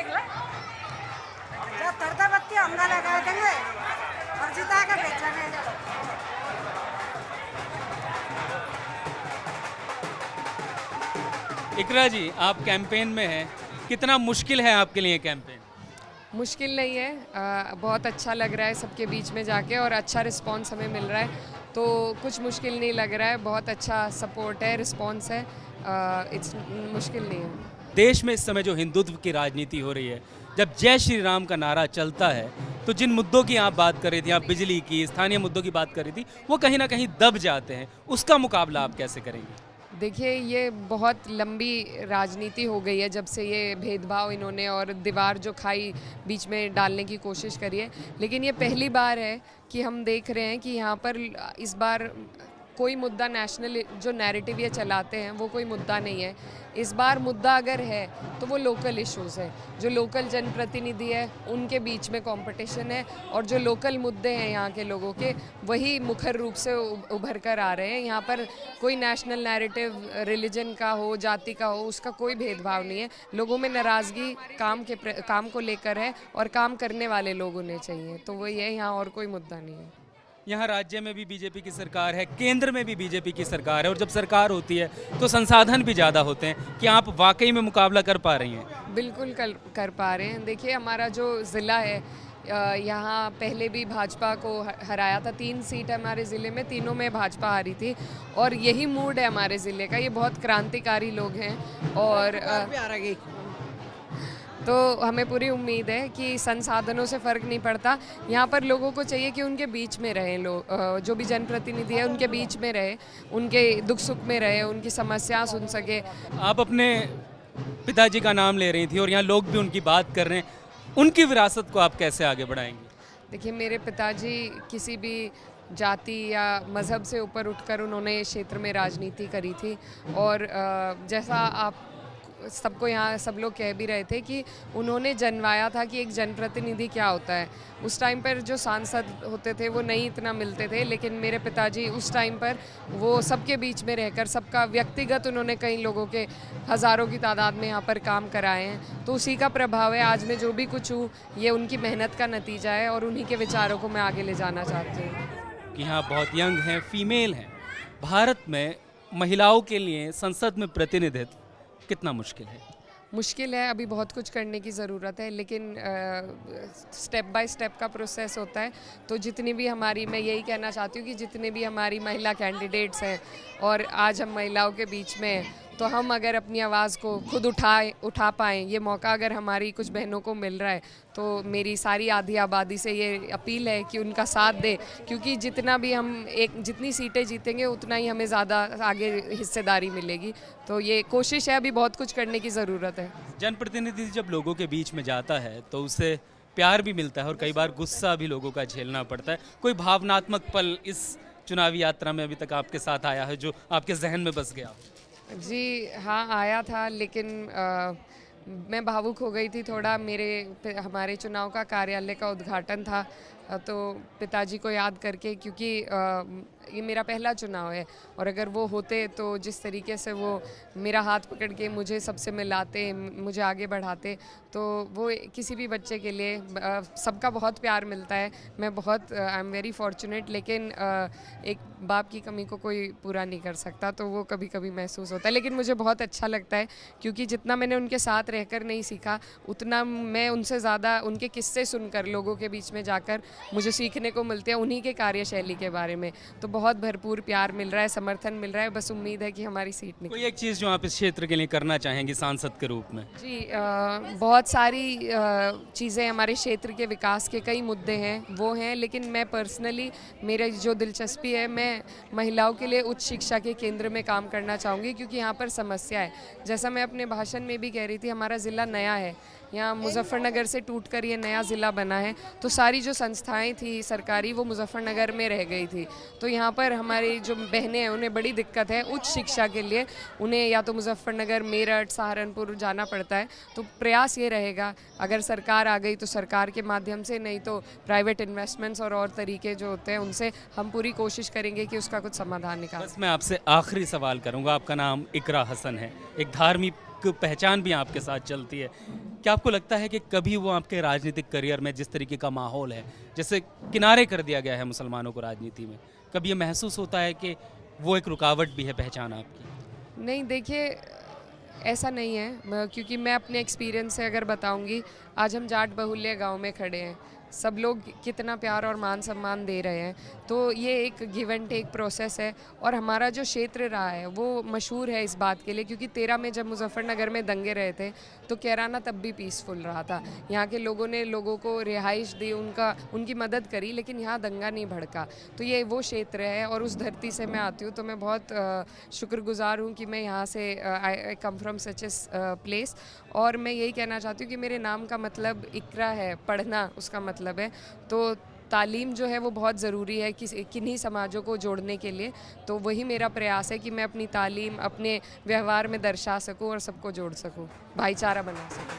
जब तरदा बत्ती हमला लगा देंगे और जिता के बेचेंगे। इकरा जी, आप कैंपेन में हैं, कितना मुश्किल है आपके लिए कैंपेन? मुश्किल नहीं है, बहुत अच्छा लग रहा है सबके बीच में जाके और अच्छा रिस्पांस हमें मिल रहा है, तो कुछ मुश्किल नहीं लग रहा है। बहुत अच्छा सपोर्ट है, रिस्पांस है, इट्स मुश्किल नहीं है। देश में इस समय जो हिंदुत्व की राजनीति हो रही है, जब जय श्री राम का नारा चलता है तो जिन मुद्दों की आप बात कर रही थी, आप बिजली की, स्थानीय मुद्दों की बात कर रही थी, वो कहीं ना कहीं दब जाते हैं। उसका मुकाबला आप कैसे करेंगे? देखिए, ये बहुत लंबी राजनीति हो गई है जब से ये भेदभाव इन्होंने और दीवार जो खाई बीच में डालने की कोशिश करी है, लेकिन ये पहली बार है कि हम देख रहे हैं कि यहाँ पर इस बार कोई मुद्दा नेशनल जो नैरेटिव ये चलाते हैं वो कोई मुद्दा नहीं है। इस बार मुद्दा अगर है तो वो लोकल इश्यूज़ है, जो लोकल जनप्रतिनिधि है उनके बीच में कंपटीशन है और जो लोकल मुद्दे हैं यहाँ के लोगों के, वही मुखर रूप से उभर कर आ रहे हैं। यहाँ पर कोई नेशनल नैरेटिव रिलीजन का हो, जाति का हो, उसका कोई भेदभाव नहीं है। लोगों में नाराज़गी काम को लेकर है और काम करने वाले लोग होने चाहिए, तो वही है, यहाँ और कोई मुद्दा नहीं है। यहाँ राज्य में भी बीजेपी की सरकार है, केंद्र में भी बीजेपी की सरकार है, और जब सरकार होती है तो संसाधन भी ज़्यादा होते हैं। कि आप वाकई में मुकाबला कर पा रही हैं? बिल्कुल कर पा रहे हैं। देखिए, हमारा जो ज़िला है, यहाँ पहले भी भाजपा को हराया था। 3 सीट है हमारे ज़िले में, तीनों में भाजपा हारी थी और यही मूड है हमारे ज़िले का। ये बहुत क्रांतिकारी लोग हैं और तो हमें पूरी उम्मीद है कि संसाधनों से फ़र्क नहीं पड़ता। यहाँ पर लोगों को चाहिए कि उनके बीच में रहें लोग, जो भी जनप्रतिनिधि है उनके बीच में रहे, उनके दुख सुख में रहे, उनकी समस्या सुन सके। आप अपने पिताजी का नाम ले रही थी और यहाँ लोग भी उनकी बात कर रहे हैं, उनकी विरासत को आप कैसे आगे बढ़ाएंगे? देखिए, मेरे पिताजी किसी भी जाति या मज़हब से ऊपर उठकर उन्होंने क्षेत्र में राजनीति करी थी और जैसा आप सबको यहाँ सब लोग कह भी रहे थे कि उन्होंने जनवाया था कि एक जनप्रतिनिधि क्या होता है। उस टाइम पर जो सांसद होते थे वो नहीं इतना मिलते थे, लेकिन मेरे पिताजी उस टाइम पर वो सबके बीच में रहकर सबका व्यक्तिगत उन्होंने कई लोगों के हज़ारों की तादाद में यहाँ पर काम कराए हैं, तो उसी का प्रभाव है। आज मैं जो भी कुछ हूँ ये उनकी मेहनत का नतीजा है और उन्हीं के विचारों को मैं आगे ले जाना चाहती हूँ। कि यहाँ बहुत यंग हैं, फीमेल हैं। भारत में महिलाओं के लिए संसद में प्रतिनिधित्व कितना मुश्किल है? मुश्किल है, अभी बहुत कुछ करने की ज़रूरत है, लेकिन स्टेप बाय स्टेप का प्रोसेस होता है। तो जितनी भी हमारी, मैं यही कहना चाहती हूँ कि जितने भी हमारी महिला कैंडिडेट्स हैं और आज हम महिलाओं के बीच में हैं, तो हम अगर अपनी आवाज़ को खुद उठा पाएँ, ये मौका अगर हमारी कुछ बहनों को मिल रहा है, तो मेरी सारी आधी आबादी से ये अपील है कि उनका साथ दें, क्योंकि जितना भी हम जितनी सीटें जीतेंगे उतना ही हमें ज़्यादा आगे हिस्सेदारी मिलेगी। तो ये कोशिश है, अभी बहुत कुछ करने की ज़रूरत है। जनप्रतिनिधि जब लोगों के बीच में जाता है तो उससे प्यार भी मिलता है और कई बार गुस्सा भी लोगों का झेलना पड़ता है। कोई भावनात्मक पल इस चुनावी यात्रा में अभी तक आपके साथ आया है जो आपके जहन में बस गया? जी हाँ, आया था, लेकिन मैं भावुक हो गई थी थोड़ा। हमारे चुनाव का कार्यालय का उद्घाटन था, तो पिताजी को याद करके, क्योंकि ये मेरा पहला चुनाव है और अगर वो होते तो जिस तरीके से वो मेरा हाथ पकड़ के मुझे सबसे मिलाते, मुझे आगे बढ़ाते, तो वो किसी भी बच्चे के लिए सबका बहुत प्यार मिलता है। मैं बहुत आई एम वेरी फॉर्चुनेट, लेकिन एक बाप की कमी को कोई पूरा नहीं कर सकता, तो वो कभी कभी महसूस होता है। लेकिन मुझे बहुत अच्छा लगता है, क्योंकि जितना मैंने उनके साथ रहकर नहीं सीखा, उतना मैं उनसे ज़्यादा उनके किस्से सुनकर लोगों के बीच में जाकर मुझे सीखने को मिलते हैं उन्हीं के कार्यशैली के बारे में। तो बहुत भरपूर प्यार मिल रहा है, समर्थन मिल रहा है। बस उम्मीद है कि हमारी सीट निकले। कोई एक चीज़ जो आप इस क्षेत्र के लिए करना चाहेंगी सांसद के रूप में? जी, बहुत सारी चीज़ें हमारे क्षेत्र के विकास के कई मुद्दे हैं, वो हैं, लेकिन मैं पर्सनली, मेरे जो दिलचस्पी है, मैं महिलाओं के लिए उच्च शिक्षा के केंद्र में काम करना चाहूँगी, क्योंकि यहाँ पर समस्या है। जैसा मैं अपने भाषण में भी कह रही थी, हमारा ज़िला नया है, यहाँ मुजफ्फरनगर से टूटकर ये नया ज़िला बना है, तो सारी जो संस्थाएं थी सरकारी वो मुजफ्फरनगर में रह गई थी। तो यहाँ पर हमारी जो बहनें हैं उन्हें बड़ी दिक्कत है उच्च शिक्षा के लिए, उन्हें या तो मुजफ्फरनगर, मेरठ, सहारनपुर जाना पड़ता है। तो प्रयास ये रहेगा, अगर सरकार आ गई तो सरकार के माध्यम से, नहीं तो प्राइवेट इन्वेस्टमेंट्स और तरीके जो होते हैं उनसे हम पूरी कोशिश करेंगे कि उसका कुछ समाधान निकालें। बस मैं आपसे आखिरी सवाल करूँगा। आपका नाम इकरा हसन है, एक धार्मिक एक पहचान भी आपके साथ चलती है। क्या आपको लगता है कि कभी वो आपके राजनीतिक करियर में जिस तरीके का माहौल है, जैसे किनारे कर दिया गया है मुसलमानों को राजनीति में, कभी ये महसूस होता है कि वो एक रुकावट भी है पहचान आपकी? नहीं, देखिए ऐसा नहीं है, क्योंकि मैं अपने एक्सपीरियंस से अगर बताऊंगी, आज हम जाट बहुल्य गांव में खड़े हैं, सब लोग कितना प्यार और मान सम्मान दे रहे हैं, तो ये एक गिव एंड टेक प्रोसेस है। और हमारा जो क्षेत्र रहा है वो मशहूर है इस बात के लिए, क्योंकि 13 में जब मुजफ्फरनगर में दंगे रहे थे तो कैराना तब भी पीसफुल रहा था। यहाँ के लोगों ने लोगों को रिहाइश दी, उनकी मदद करी, लेकिन यहाँ दंगा नहीं भड़का। तो ये वो क्षेत्र है और उस धरती से मैं आती हूँ, तो मैं बहुत शुक्रगुजार हूँ कि मैं यहाँ से आई come from such a place. और मैं यही कहना चाहती हूँ कि मेरे नाम का मतलब इकरा है, पढ़ना उसका मतलब है। तो तालीम जो है वो बहुत ज़रूरी है किन्हीं समाजों को जोड़ने के लिए। तो वही मेरा प्रयास है कि मैं अपनी तालीम अपने व्यवहार में दर्शा सकूं और सबको जोड़ सकूं, भाईचारा बना सकूं।